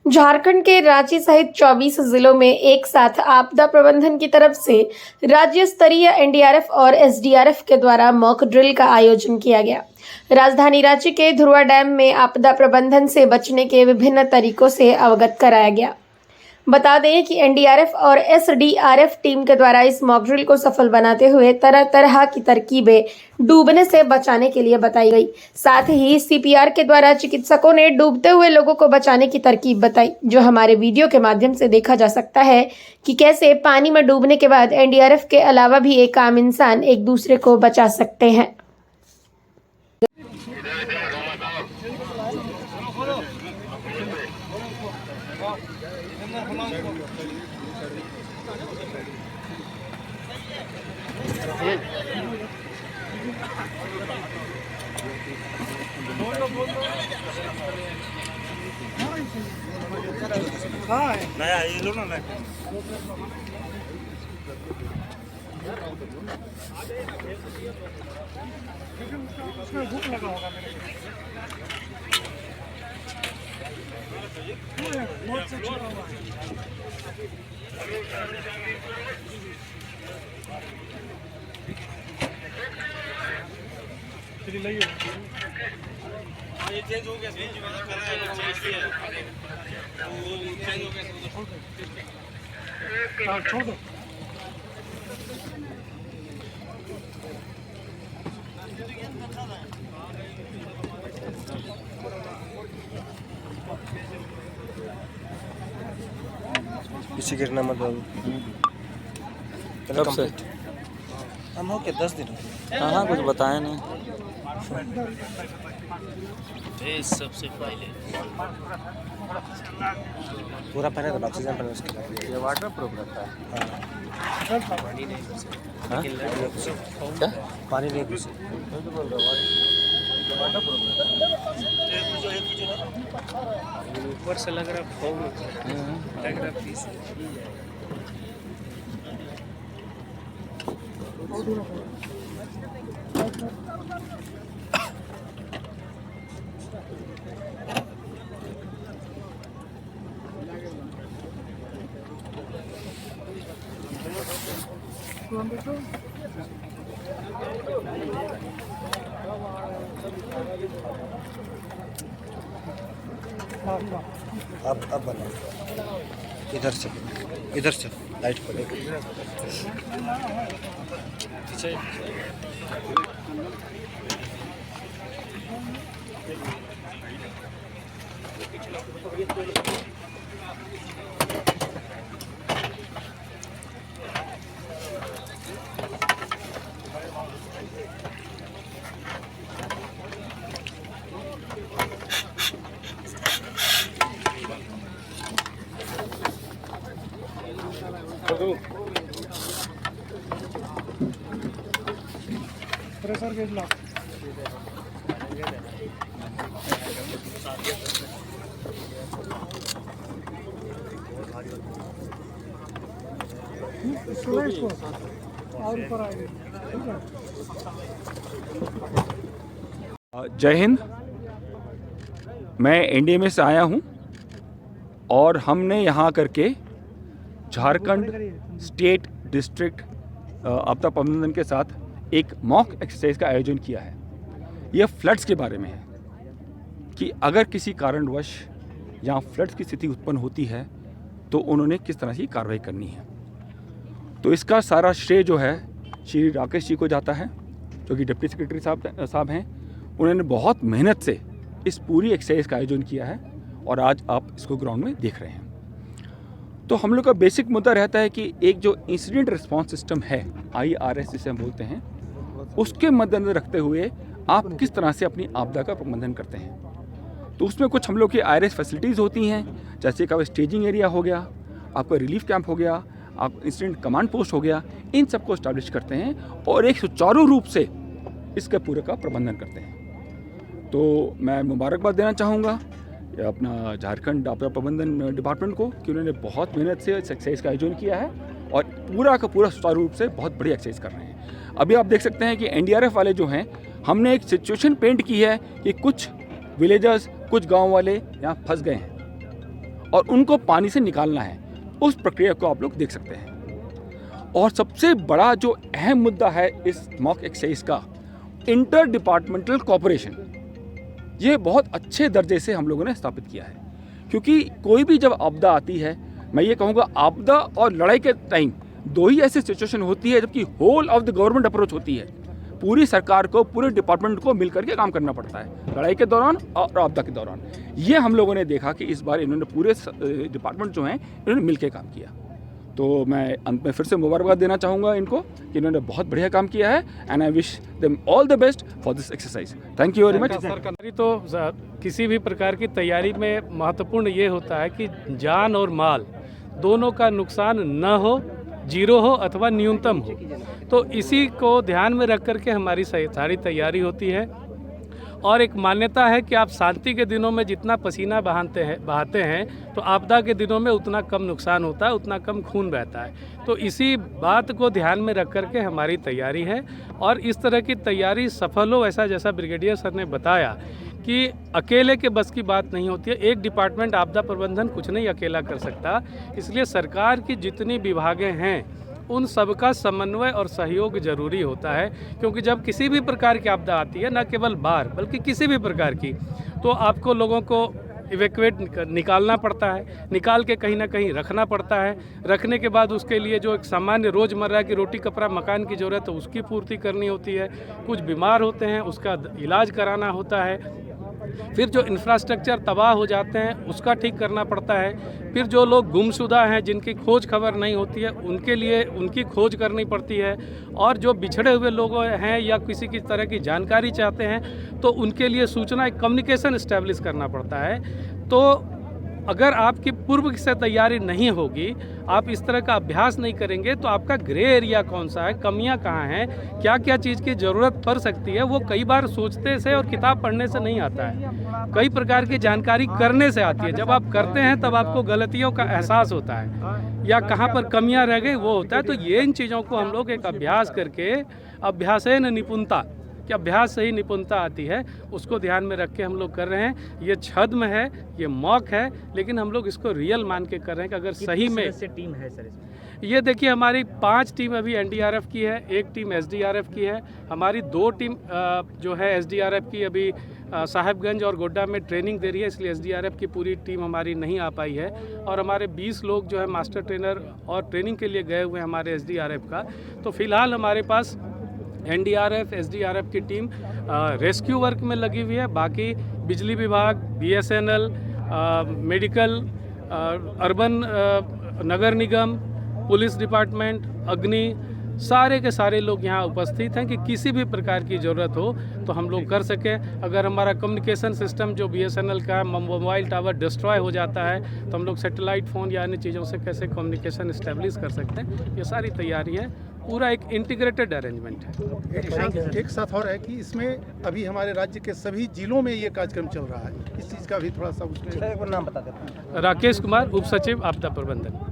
झारखंड के रांची सहित 24 जिलों में एक साथ आपदा प्रबंधन की तरफ से राज्य स्तरीय एनडीआरएफ और एसडीआरएफ के द्वारा मॉक ड्रिल का आयोजन किया गया। राजधानी रांची के धुरवा डैम में आपदा प्रबंधन से बचने के विभिन्न तरीकों से अवगत कराया गया। बता दें कि एनडीआरएफ और एसडीआरएफ टीम के द्वारा इस मॉक ड्रिल को सफल बनाते हुए तरह तरह की तरकीबें डूबने से बचाने के लिए बताई गई। साथ ही सीपीआर के द्वारा चिकित्सकों ने डूबते हुए लोगों को बचाने की तरकीब बताई, जो हमारे वीडियो के माध्यम से देखा जा सकता है कि कैसे पानी में डूबने के बाद एनडीआरएफ के अलावा भी एक आम इंसान एक दूसरे को बचा सकते हैं। नया ये लो ना उसमें भूख लगा होगा मेरे ये चेंज हो गया चेंज हो गया छोड़ दो। किसी गिरना मतलब कब से? हम हो के 10 दिन हाँ कुछ बताया नहीं। सबसे पहले पूरा पहले तो ऑक्सीजन पर उसके बाद ये वाटर प्रूफ रहता है। पानी नहीं घुसे हाँ? क्या? पानी नहीं घुसे। वाटर प्रूफ ऊपर से लग रहा फॉग लग रहा पीस अब बना इधर से लाइट पड़े। प्रेशर गेज लॉक और ऊपर आएंगे। जय हिंद। मैं एनडीएमए से आया हूं और हमने यहाँ करके झारखंड स्टेट डिस्ट्रिक्ट आपदा प्रबंधन के साथ एक मॉक एक्सरसाइज का आयोजन किया है। यह फ्लड्स के बारे में है कि अगर किसी कारणवश यहाँ फ्लड्स की स्थिति उत्पन्न होती है तो उन्होंने किस तरह की कार्रवाई करनी है। तो इसका सारा श्रेय जो है श्री राकेश जी को जाता है, जो कि डिप्टी सेक्रेटरी साहब हैं। उन्होंने बहुत मेहनत से इस पूरी एक्सरसाइज का आयोजन किया है और आज आप इसको ग्राउंड में देख रहे हैं। तो हम लोग का बेसिक मुद्दा रहता है कि एक जो इंसिडेंट रिस्पांस सिस्टम है, IRS जिसे हम बोलते हैं, उसके मद्देनजर रखते हुए आप किस तरह से अपनी आपदा का प्रबंधन करते हैं। तो उसमें कुछ हम लोग की IRS फैसिलिटीज़ होती हैं, जैसे कि स्टेजिंग एरिया हो गया, आपका रिलीफ कैंप हो गया, आप इंसिडेंट कमांड पोस्ट हो गया, इन सबको इस्टेब्लिश करते हैं और एक सुचारू रूप से इसके पूरे का प्रबंधन करते हैं। तो मैं मुबारकबाद देना चाहूँगा अपना झारखंड आपदा प्रबंधन डिपार्टमेंट को कि उन्होंने बहुत मेहनत से इस एक्सरसाइज का आयोजन किया है और पूरा का पूरा सुचारू रूप से बहुत बड़ी एक्सरसाइज कर रहे हैं। अभी आप देख सकते हैं कि एनडीआरएफ वाले जो हैं, हमने एक सिचुएशन पेंट की है कि कुछ विलेजर्स, कुछ गांव वाले यहाँ फंस गए हैं और उनको पानी से निकालना है। उस प्रक्रिया को आप लोग देख सकते हैं। और सबसे बड़ा जो अहम मुद्दा है इस मॉक एक्सरसाइज का, इंटर डिपार्टमेंटल कोऑपरेशन, ये बहुत अच्छे दर्जे से हम लोगों ने स्थापित किया है। क्योंकि कोई भी जब आपदा आती है, मैं ये कहूँगा आपदा और लड़ाई के टाइम दो ही ऐसी सिचुएशन होती है जबकि whole of the government approach होती है। पूरी सरकार को, पूरे डिपार्टमेंट को मिलकर के काम करना पड़ता है, लड़ाई के दौरान और आपदा के दौरान। ये हम लोगों ने देखा कि इस बार इन्होंने पूरे डिपार्टमेंट जो हैं इन्होंने मिलकर काम किया। तो मैं अंत में फिर से मुबारकबाद देना चाहूँगा इनको कि इन्होंने बहुत बढ़िया काम किया है, and I wish them all the best for this exercise. Thank you very much. सरकारी तो किसी भी प्रकार की तैयारी में महत्वपूर्ण ये होता है कि जान और माल दोनों का नुकसान न हो, जीरो हो अथवा न्यूनतम हो। तो इसी को ध्यान में रख करके हमारी सारी तैयारी होती है। और एक मान्यता है कि आप शांति के दिनों में जितना पसीना बहाते हैं तो आपदा के दिनों में उतना कम नुकसान होता है, उतना कम खून बहता है। तो इसी बात को ध्यान में रख करके हमारी तैयारी है। और इस तरह की तैयारी सफल हो, ऐसा जैसा ब्रिगेडियर सर ने बताया कि अकेले के बस की बात नहीं होती है। एक डिपार्टमेंट आपदा प्रबंधन कुछ नहीं अकेला कर सकता। इसलिए सरकार की जितनी विभागें हैं उन सबका समन्वय और सहयोग जरूरी होता है। क्योंकि जब किसी भी प्रकार की आपदा आती है, न केवल बाढ़ बल्कि किसी भी प्रकार की, तो आपको लोगों को इवैक्यूएट निकालना पड़ता है, निकाल के कहीं ना कहीं रखना पड़ता है। रखने के बाद उसके लिए जो एक सामान्य रोज़मर्रा की रोटी कपड़ा मकान की ज़रूरत है उसकी पूर्ति करनी होती है। कुछ बीमार होते हैं उसका इलाज कराना होता है। फिर जो इंफ्रास्ट्रक्चर तबाह हो जाते हैं उसका ठीक करना पड़ता है। फिर जो लोग गुमशुदा हैं, जिनकी खोज खबर नहीं होती है, उनके लिए उनकी खोज करनी पड़ती है। और जो बिछड़े हुए लोग हैं या किसी की तरह की जानकारी चाहते हैं तो उनके लिए सूचना, एक कम्युनिकेशन इस्टेब्लिश करना पड़ता है। तो अगर आपकी पूर्व से तैयारी नहीं होगी, आप इस तरह का अभ्यास नहीं करेंगे, तो आपका ग्रे एरिया कौन सा है, कमियां कहाँ हैं, क्या क्या चीज़ की ज़रूरत पड़ सकती है, वो कई बार सोचते से और किताब पढ़ने से नहीं आता है। कई प्रकार की जानकारी करने से आती है। जब आप करते हैं तब आपको गलतियों का एहसास होता है या कहाँ पर कमियाँ रह गई वो होता है। तो ये इन चीज़ों को हम लोग एक अभ्यास करके, अभ्यासेन निपुणता, कि अभ्यास से ही निपुणता आती है, उसको ध्यान में रख के हम लोग कर रहे हैं। ये छद्म है, ये मॉक है, लेकिन हम लोग इसको रियल मान के कर रहे हैं कि अगर सही में टीम है सर इसमें? ये देखिए, हमारी 5 टीम अभी एनडीआरएफ की है, 1 टीम एसडीआरएफ की है। हमारी 2 टीम जो है एसडीआरएफ की अभी साहिबगंज और गोड्डा में ट्रेनिंग दे रही है, इसलिए एसडीआरएफ की पूरी टीम हमारी नहीं आ पाई है। और हमारे 20 लोग जो है मास्टर ट्रेनर और ट्रेनिंग के लिए गए हुए हैं हमारे एसडीआरएफ का। तो फिलहाल हमारे पास एनडीआरएफ, एसडीआरएफ की टीम रेस्क्यू वर्क में लगी हुई है। बाकी बिजली विभाग, बीएसएनएल, मेडिकल, अर्बन नगर निगम, पुलिस डिपार्टमेंट, अग्नि, सारे के सारे लोग यहाँ उपस्थित हैं कि किसी भी प्रकार की ज़रूरत हो तो हम लोग कर सकें। अगर हमारा कम्युनिकेशन सिस्टम जो बीएसएनएल का मोबाइल टावर डिस्ट्रॉय हो जाता है तो हम लोग सैटेलाइट फ़ोन या अन्य चीज़ों से कैसे कम्युनिकेशन इस्टेब्लिश कर सकते हैं, ये सारी तैयारी है। पूरा एक इंटीग्रेटेड अरेंजमेंट है। एक साथ और है कि इसमें अभी हमारे राज्य के सभी जिलों में ये कार्यक्रम चल रहा है, इस चीज़ का भी थोड़ा सा उसमें नाम बता देते हैं। राकेश कुमार, उप सचिव आपदा प्रबंधन।